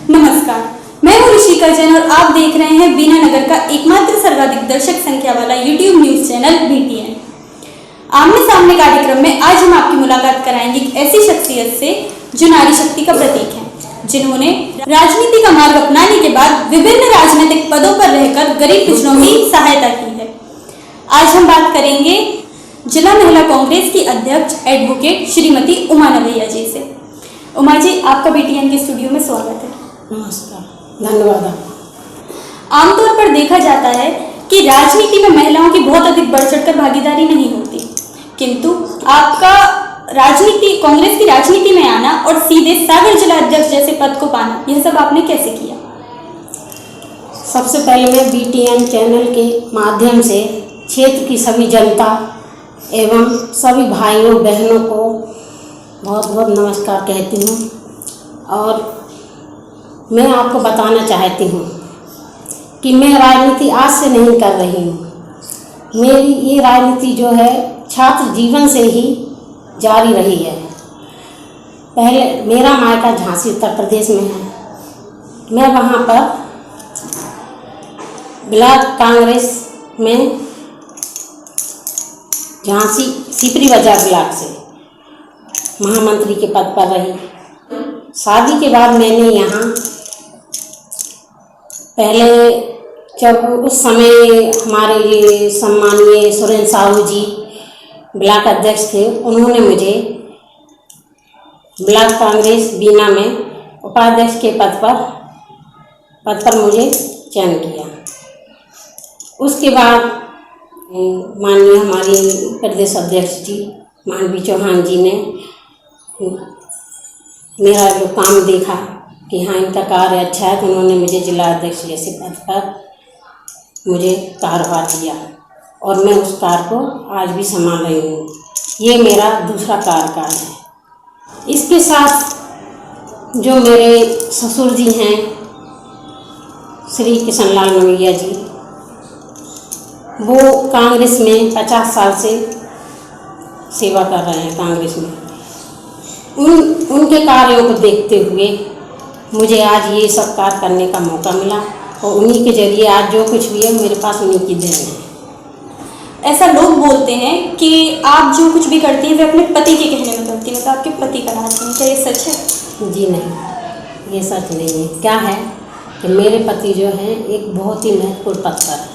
नमस्कार, मैं हूं ऋषिका जैन और आप देख रहे हैं बीना नगर का एकमात्र सर्वाधिक दर्शक संख्या वाला यूट्यूब न्यूज चैनल BTN। आमने सामने कार्यक्रम में आज हम आपकी मुलाकात कराएंगे एक ऐसी शख्सियत से जो नारी शक्ति का प्रतीक है, जिन्होंने राजनीति का मार्ग अपनाने के बाद विभिन्न राजनीतिक पदों पर रहकर गरीब पिछड़ों की सहायता की है। आज हम बात करेंगे जिला महिला कांग्रेस की अध्यक्ष एडवोकेट श्रीमती उमा नवैया जी से। उमा जी, आपका BTN के स्टूडियो में स्वागत है। नमस्कार, धन्यवाद। आमतौर पर देखा जाता है कि राजनीति में महिलाओं की बहुत अधिक बढ़ चढ़कर भागीदारी नहीं होती, किंतु आपका कांग्रेस की राजनीति में आना और सीधे सागर जिला अध्यक्ष जैसे पद को पाना, यह सब आपने कैसे किया? सबसे पहले मैं BTN चैनल के माध्यम से क्षेत्र की सभी जनता एवं सभी भाइयों बहनों को बहुत बहुत नमस्कार कहती हूँ। और मैं आपको बताना चाहती हूँ कि मैं राजनीति आज से नहीं कर रही हूँ। मेरी ये राजनीति जो है छात्र जीवन से ही जारी रही है। पहले मेरा मायका झांसी उत्तर प्रदेश में है। मैं वहाँ पर ब्लॉक कांग्रेस में झांसी सिपरी बाजार ब्लॉक से महामंत्री के पद पर रही। शादी के बाद मैंने यहाँ पहले जब उस समय हमारे लिए सम्मानीय सुरेंद्र साहू जी ब्लॉक अध्यक्ष थे, उन्होंने मुझे ब्लॉक कांग्रेस बीना में उपाध्यक्ष के पद पर मुझे चयन किया। उसके बाद माननीय हमारी प्रदेश अध्यक्ष जी मानवी चौहान जी ने मेरा जो काम देखा कि हाँ इनका कार्य अच्छा है, तो उन्होंने मुझे जिला अध्यक्ष जैसे पद पर मुझे कार्यभार दिया और मैं उस कार्य को आज भी संभाल रही हूँ। ये मेरा दूसरा कार्यकाल है। इसके साथ जो मेरे ससुर जी हैं श्री किशनलाल नवैया जी, वो कांग्रेस में 50 साल से सेवा कर रहे हैं कांग्रेस में। उनके कार्यों को देखते हुए मुझे आज ये सब कार्य करने का मौका मिला और उन्हीं के जरिए आज जो कुछ भी है मेरे पास उन्हीं की देन है। ऐसा लोग बोलते हैं कि आप जो कुछ भी करती हैं वे अपने पति के कहने में करती हैं, मतलब आपके पति का राज नहीं। क्या ये सच है? जी नहीं, ये सच नहीं है। क्या है कि मेरे पति जो हैं एक बहुत ही महत्वपूर्ण पद पर है।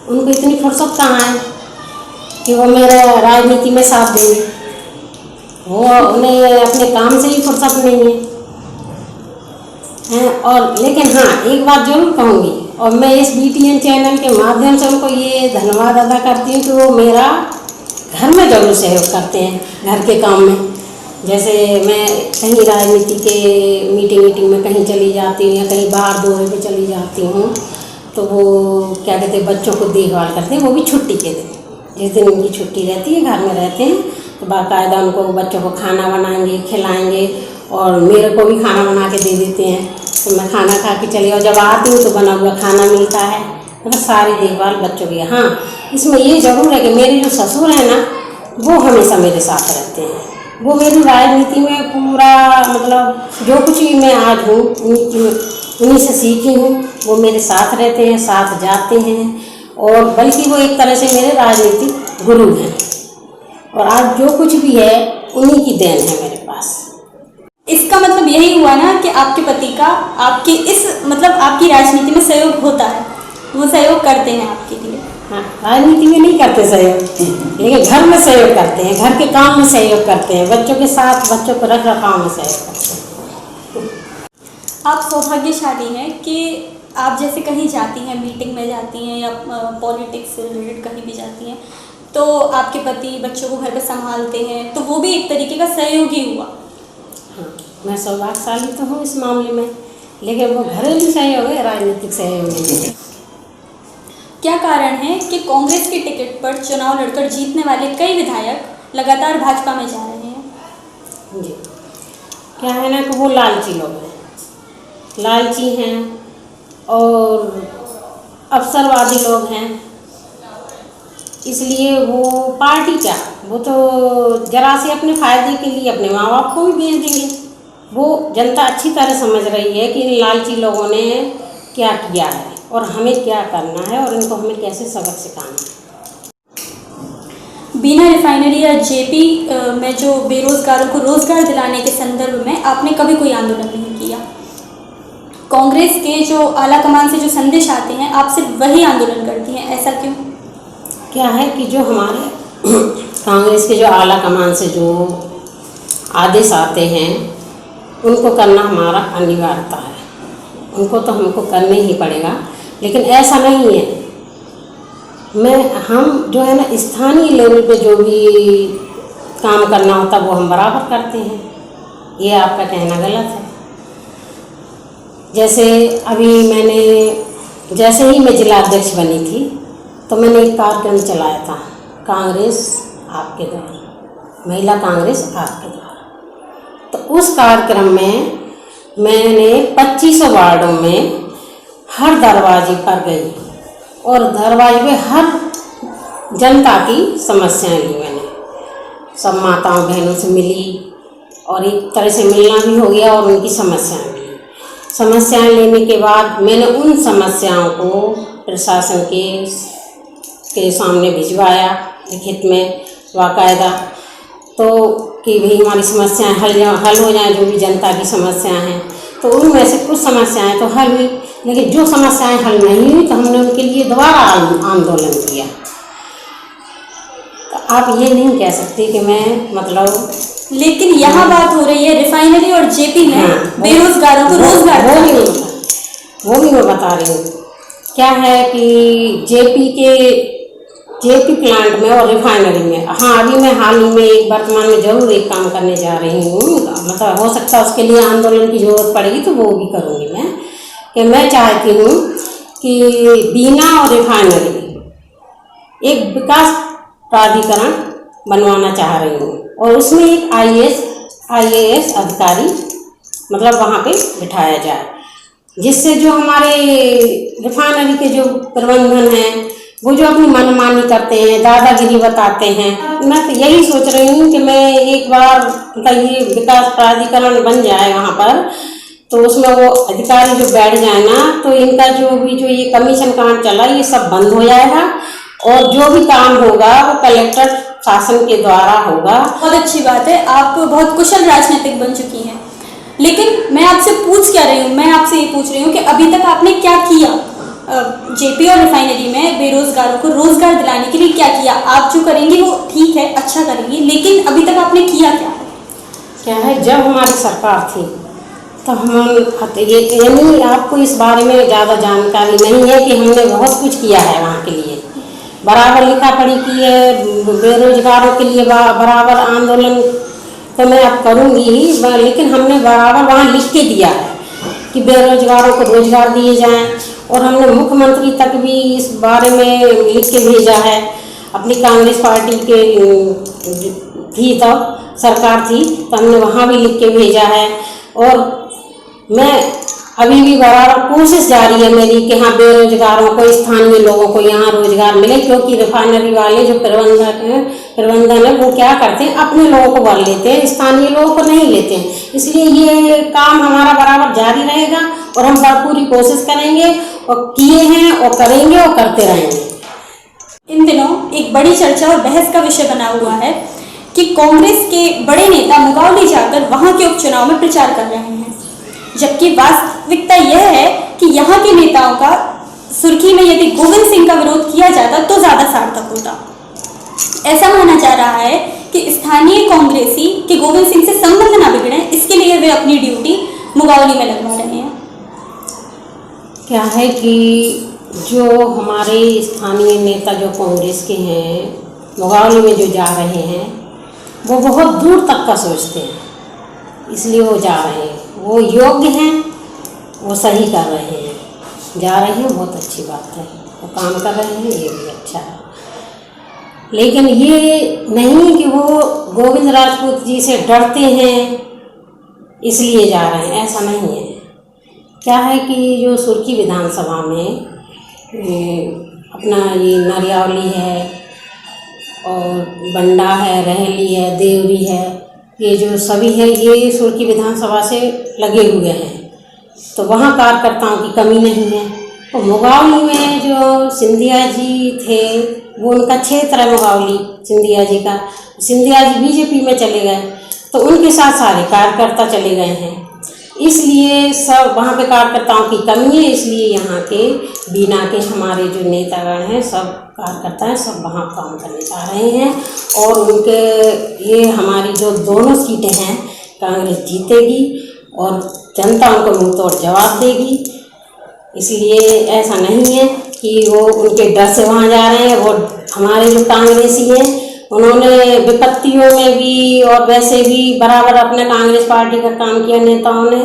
उनको इतनी फुर्सत कहाँ है कि वो मेरे राजनीति में साथ देंगे। उन्हें अपने काम से ही फुर्सत नहीं है। और लेकिन हाँ, एक बात जरूर कहूँगी और मैं इस BTN चैनल के माध्यम से उनको ये धन्यवाद अदा करती हूँ कि वो मेरा घर में जरूर सहयोग करते हैं, घर के काम में। जैसे मैं कहीं राजनीति के मीटिंग में कहीं चली जाती हूँ या कहीं बाहर दौरे पे चली जाती हूँ, तो वो क्या कहते हैं बच्चों को देखभाल करते हैं, वो भी छुट्टी के दिन। जिस दिन उनकी छुट्टी रहती है घर में रहते हैं, तो बाकायदा उनको बच्चों को खाना बनाएंगे, खिलाएंगे और मेरे को भी खाना बना के दे देते हैं। तो मैं खाना खा के चली और जब आती हूँ तो बना हुआ खाना मिलता है। मतलब सारी देखभाल बच्चों की। हाँ, इसमें ये ज़रूर है कि मेरे जो ससुर हैं ना, वो हमेशा मेरे साथ रहते हैं। वो मेरी राजनीति में पूरा मतलब जो कुछ भी मैं आज हूँ उन्हीं से सीखी हूँ। वो मेरे साथ रहते हैं, साथ जाते हैं और बल्कि वो एक तरह से मेरे राजनीतिक गुरु हैं। और आज जो कुछ भी है उन्हीं की देन है मेरे पास। इसका मतलब यही हुआ ना कि आपके पति का आपकी राजनीति में सहयोग होता है, वो सहयोग करते हैं आपके लिए। हाँ, राजनीति में नहीं करते सहयोग, लेकिन घर में सहयोग करते हैं, घर के काम में सहयोग करते हैं, बच्चों के साथ बच्चों को रख रखाव में सहयोग करते हैं। आप सौभाग्यशाली हैं कि आप जैसे कहीं जाती हैं, मीटिंग में जाती हैं या पॉलिटिक्स से रिलेटेड कहीं भी जाती हैं, तो आपके पति बच्चों को घर पे संभालते हैं, तो वो भी एक तरीके का सहयोग ही हुआ। हाँ, मैं सौभाग्यशाली तो हूँ इस मामले में, लेकिन वो घरेलू सहयोग है, राजनीतिक सहयोग नहीं है। क्या कारण है कि कांग्रेस के टिकट पर चुनाव लड़कर जीतने वाले कई विधायक लगातार भाजपा में जा रहे हैं? जी, क्या है ना कि वो लालची लोग हैं, लालची हैं और अवसरवादी लोग हैं। इसलिए वो पार्टी क्या, वो तो जरा से अपने फ़ायदे के लिए अपने माँ बाप को भी भेज देंगे वो जनता अच्छी तरह समझ रही है कि इन लालची लोगों ने क्या किया है और हमें क्या करना है और इनको हमें कैसे सबक सिखाना है। बीना रिफाइनरी या जेपी में जो बेरोजगारों को रोजगार दिलाने के संदर्भ में आपने कभी कोई आंदोलन नहीं किया। कांग्रेस के जो आला कमान से जो संदेश आते हैं आप सिर्फ वही आंदोलन करती हैं, ऐसा क्यों? क्या है कि जो हमारे कांग्रेस के जो आला कमान से जो आदेश आते हैं उनको करना हमारा अनिवार्यता है, उनको तो हमको करने ही पड़ेगा। लेकिन ऐसा नहीं है, हम जो है ना स्थानीय लेवल पे जो भी काम करना होता है वो हम बराबर करते हैं। ये आपका कहना गलत है। जैसे अभी जैसे ही मैं जिला अध्यक्ष बनी थी तो मैंने एक कार्यक्रम चलाया था, कांग्रेस आपके द्वारा, महिला कांग्रेस आपके द्वारा। तो उस कार्यक्रम में मैंने 25 वार्डों में हर दरवाजे पर गई और दरवाजे में हर जनता की समस्याएं ली। मैंने सब माताओं बहनों से मिली और एक तरह से मिलना भी हो गया और उनकी समस्याएं मिली। समस्याएं लेने के बाद मैंने उन समस्याओं को प्रशासन के सामने भिजवाया लिखित में बाकायदा, तो कि भाई हमारी समस्याएं हल हो जाएं, जो भी जनता की समस्याएं हैं। तो उनमें से कुछ समस्याएं तो हल हुई, लेकिन जो समस्याएं हल नहीं हुई तो हमने उनके लिए दोबारा आंदोलन किया। तो आप ये नहीं कह सकते कि मैं मतलब, लेकिन यहाँ बात हो रही है रिफाइनरी और जेपी में बेरोजगारों को रोजगार। वो भी मैं बता रही हूँ। क्या है कि जेपी प्लांट में और रिफाइनरी में, हाँ अभी मैं हाल ही में वर्तमान में जरूर एक काम करने जा रही हूँ, मतलब हो सकता है उसके लिए आंदोलन की जरूरत पड़ेगी तो वो भी करूँगी मैं। कि मैं चाहती हूँ कि बीना और रिफाइनरी एक विकास प्राधिकरण बनवाना चाह रही हूँ और उसमें एक IAS अधिकारी मतलब वहाँ पे बिठाया जाए, जिससे जो हमारे रिफाइनरी के जो प्रबंधन हैं वो जो अपनी मनमानी करते हैं, दादागिरी बताते हैं। मैं तो यही सोच रही हूँ कि मैं एक बार मतलब ये विकास प्राधिकरण बन जाए वहाँ पर, तो उसमें वो अधिकारी जो बैठ जाए ना, तो इनका जो ये कमीशन कांड चला ये सब बंद हो जाएगा और जो भी काम होगा वो कलेक्टर शासन के द्वारा होगा। बहुत अच्छी बात है, आप बहुत कुशल राजनीतिक बन चुकी हैं। लेकिन मैं आपसे पूछ क्या रही हूँ, मैं आपसे ये पूछ रही हूँ कि अभी तक आपने क्या किया जेपी और रिफाइनरी में बेरोजगारों को रोजगार दिलाने के लिए? क्या किया? आप जो करेंगी वो ठीक है, अच्छा करेंगी, लेकिन अभी तक आपने किया क्या है? जब हमारी सरकार थी तो हम ये यानी आपको इस बारे में ज़्यादा जानकारी नहीं है कि हमने बहुत कुछ किया है वहाँ के लिए, बराबर लिखा पढ़ी की है, बेरोजगारों के लिए बराबर आंदोलन तो मैं अब करूँगी ही, लेकिन हमने बराबर वहाँ लिख के दिया है कि बेरोजगारों को रोजगार दिए जाएं और हमने मुख्यमंत्री तक भी इस बारे में लिख के भेजा है। अपनी कांग्रेस पार्टी के थी तब सरकार थी तो हमने वहाँ भी लिख के भेजा है और मैं अभी भी बराबर कोशिश जारी है मेरी कि हाँ बेरोजगारों को, स्थानीय लोगों को यहाँ रोजगार मिले, क्योंकि रिफाइनरी वाले जो प्रबंधन है वो क्या करते हैं, अपने लोगों को भर लेते हैं, स्थानीय लोगों को नहीं लेते हैं। इसलिए ये काम हमारा बराबर जारी रहेगा और हम पूरी कोशिश करेंगे और किए हैं और करेंगे और करते रहेंगे। इन दिनों एक बड़ी चर्चा और बहस का विषय बना हुआ है कि कांग्रेस के बड़े नेता मुगावली जाकर वहां के उपचुनाव में प्रचार कर रहे हैं, जबकि वास्तविकता यह है कि यहाँ के नेताओं का सुर्खी में यदि गोविंद सिंह का विरोध किया जाता तो ज्यादा सार्थक होता। ऐसा माना जा रहा है कि स्थानीय कांग्रेसी के गोविंद सिंह से संबंध न बिगड़े, इसके लिए वे अपनी ड्यूटी मुगावली में लगवा रहे हैं। क्या है कि जो हमारे स्थानीय नेता जो कांग्रेस के हैं मुगावली में जो जा रहे हैं वो बहुत दूर तक का सोचते हैं, इसलिए वो जा रहे हैं। वो योग्य हैं, वो सही कर रहे हैं, जा रहे हैं, बहुत अच्छी बात है, वो काम कर रहे हैं, ये भी अच्छा है। लेकिन ये नहीं कि वो गोविंद राजपूत जी से डरते हैं इसलिए जा रहे हैं, ऐसा नहीं है। क्या है कि जो सुर्खी विधानसभा में अपना ये नरियावली है और बंडा है, रहेली है, देवरी है, ये जो सभी है ये सुर्खी विधानसभा से लगे हुए हैं, तो वहाँ कार्यकर्ताओं की कमी नहीं है। और मुगावली में जो सिंधिया जी थे वो उनका क्षेत्र है मुगावली सिंधिया जी का। सिंधिया जी बीजेपी में चले गए तो उनके साथ सारे कार्यकर्ता चले गए हैं, इसलिए सब वहाँ पे कार्यकर्ताओं की कमी है। इसलिए यहाँ के बीना के हमारे जो नेतागण हैं सब कार्यकर्ता हैं सब वहाँ काम करने जा रहे हैं। और उनके ये हमारी जो दोनों सीटें हैं कांग्रेस जीतेगी और जनता उनको मुंह तोड़ जवाब देगी। इसलिए ऐसा नहीं है कि वो उनके डर से वहाँ जा रहे हैं। वो हमारे जो कांग्रेसी हैं उन्होंने विपत्तियों में भी और वैसे भी बराबर अपने कांग्रेस पार्टी का काम किया नेताओं ने।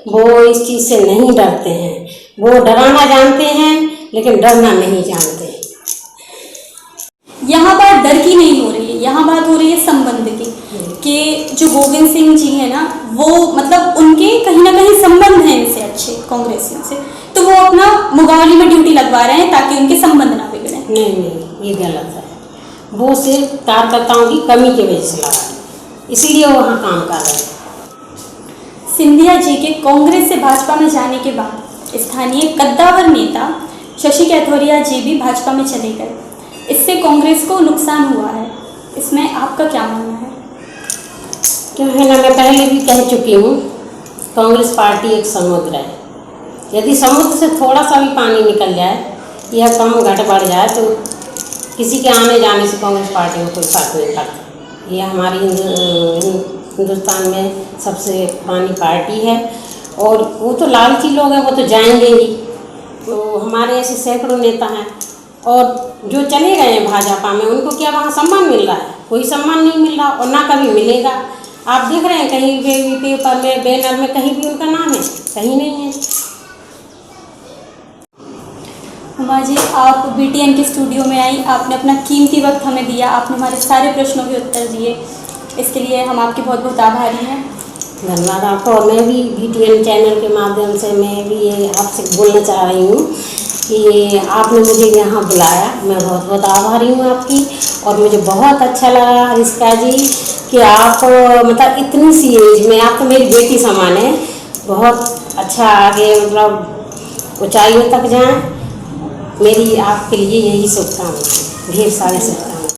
वो इस चीज़ से नहीं डरते हैं, वो डराना जानते हैं लेकिन डरना नहीं जानते। यहाँ बात डर की नहीं हो रही है, यहाँ बात हो रही है संबंध की कि जो गोविंद सिंह जी है ना वो मतलब उनके कहीं ना कहीं संबंध हैं इनसे अच्छे कांग्रेसियों से, तो वो अपना मुगावली में ड्यूटी लगवा रहे हैं ताकि उनके संबंध ना बिगड़े। नहीं, ये गलत है। वो सिर्फ कार्यकर्ताओं की कमी की वजह से लगा है, इसीलिए वो वहाँ काम कर रहे हैं। सिंधिया जी के कांग्रेस से भाजपा में जाने के बाद स्थानीय कद्दावर नेता शशि कैथोरिया जी भी भाजपा में चले गए, इससे कांग्रेस को नुकसान हुआ है, इसमें आपका क्या मानना है? क्यों है ना, मैं पहले भी कह चुकी हूँ कांग्रेस पार्टी एक समुद्र है। यदि समुद्र से थोड़ा सा भी पानी निकल जाए या कम घट बढ़ जाए तो किसी के आने जाने से कांग्रेस पार्टी में कोई फर्क नहीं पड़ता। ये हमारी हिंदुस्तान में सबसे पुरानी पार्टी है और वो तो लालची लोग हैं, वो तो जाएंगे ही। तो हमारे ऐसे सैकड़ों नेता हैं और जो चले गए हैं भाजपा में उनको क्या वहाँ सम्मान मिल रहा है? कोई सम्मान नहीं मिल रहा और ना कभी मिलेगा। आप देख रहे हैं कहीं भी पेपर में बैनर में कहीं भी उनका नाम है? कहीं नहीं है। हुमा जी, आप BTN के स्टूडियो में आई, आपने अपना कीमती वक्त हमें दिया, आपने हमारे सारे प्रश्नों के उत्तर दिए, इसके लिए हम आपके बहुत बहुत आभारी हैं। धन्यवाद आपको। और मैं भी BTN चैनल के माध्यम से मैं भी ये आपसे बोलना चाह रही हूँ कि आपने मुझे यहाँ बुलाया, मैं बहुत बहुत आभारी हूँ आपकी। और मुझे बहुत अच्छा लगा रिस्का जी कि आप मतलब इतनी सी एज में आप तो मेरी बेटी समान है, बहुत अच्छा आगे मतलब ऊंचाइयों तक जाएं। मेरी आपके लिए यही शुभकामनाएं, ढेर सारी शुभकामनाएं।